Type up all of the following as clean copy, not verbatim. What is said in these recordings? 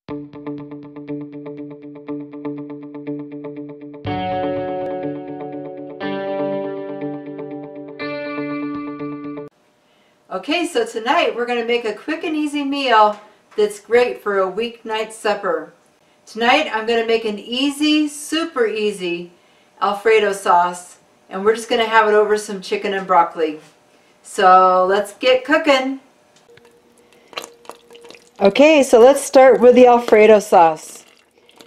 Okay, so tonight we're going to make a quick and easy meal that's great for a weeknight supper. Tonight I'm going to make an easy, super easy Alfredo sauce, and we're just going to have it over some chicken and broccoli. So let's get cooking. Okay, so let's start with the Alfredo sauce.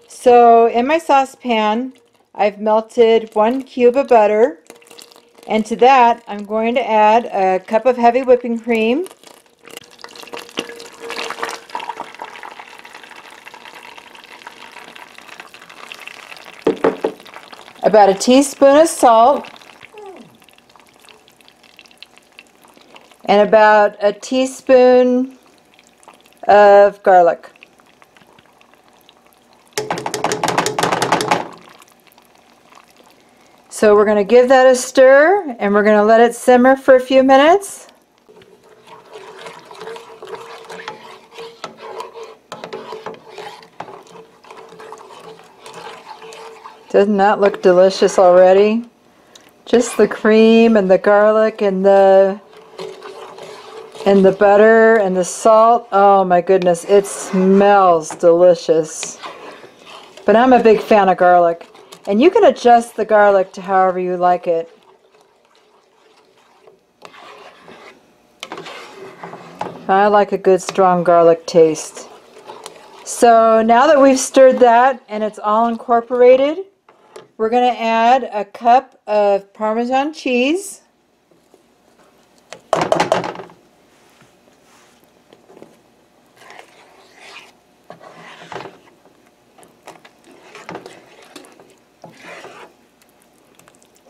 So in my saucepan I've melted 1 cube of butter, and to that I'm going to add a cup of heavy whipping cream, about a teaspoon of salt, and about a teaspoon of garlic. So we're going to give that a stir, and we're going to let it simmer for a few minutes. Doesn't that look delicious already? Just the cream and the garlic and the butter and the salt. Oh my goodness, it smells delicious. But I'm a big fan of garlic. And you can adjust the garlic to however you like it. I like a good strong garlic taste. So now that we've stirred that and it's all incorporated, we're going to add a cup of Parmesan cheese.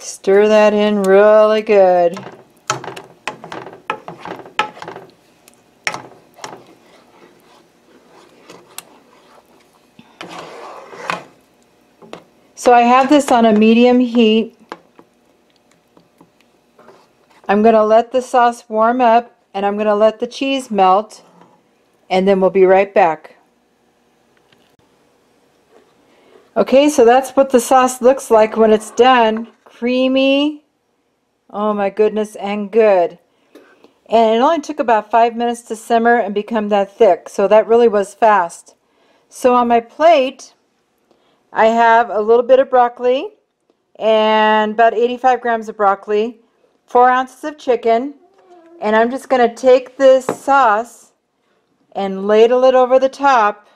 Stir that in really good. So I have this on a medium heat. I'm going to let the sauce warm up, and I'm going to let the cheese melt, and then we'll be right back. Okay, so that's what the sauce looks like when it's done. Creamy, oh my goodness, and good. And it only took about 5 minutes to simmer and become that thick, so that really was fast. So on my plate I have a little bit of broccoli, and about 85 grams of broccoli, 4 ounces of chicken, and I'm just going to take this sauce and ladle it over the top.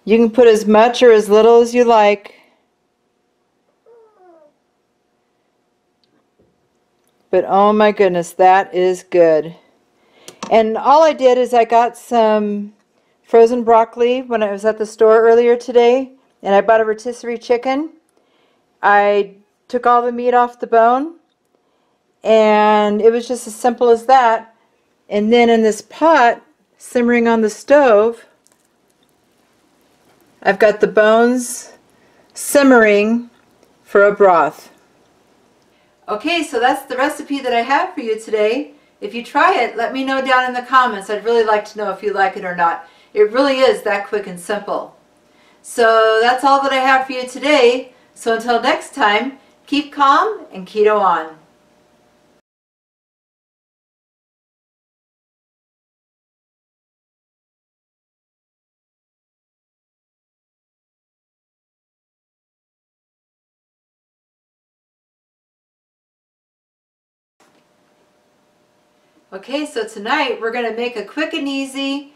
You can put as much or as little as you like. But oh my goodness, that is good. And all I did is I got some frozen broccoli when I was at the store earlier today, and I bought a rotisserie chicken. I took all the meat off the bone, and it was just as simple as that. And then in this pot simmering on the stove, I've got the bones simmering for a broth. Okay, so that's the recipe that I have for you today. If you try it, let me know down in the comments. I'd really like to know if you like it or not. It really is that quick and simple. So that's all that I have for you today. So until next time, keep calm and keto on. Okay, so tonight we're going to make a quick and easy,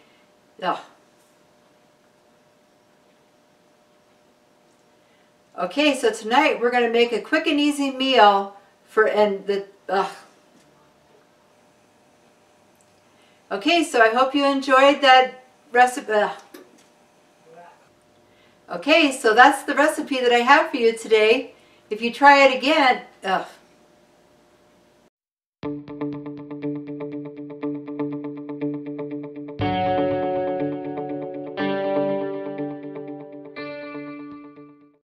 Okay, so tonight we're going to make a quick and easy meal for, Okay, so I hope you enjoyed that recipe. Okay, so that's the recipe that I have for you today. If you try it again,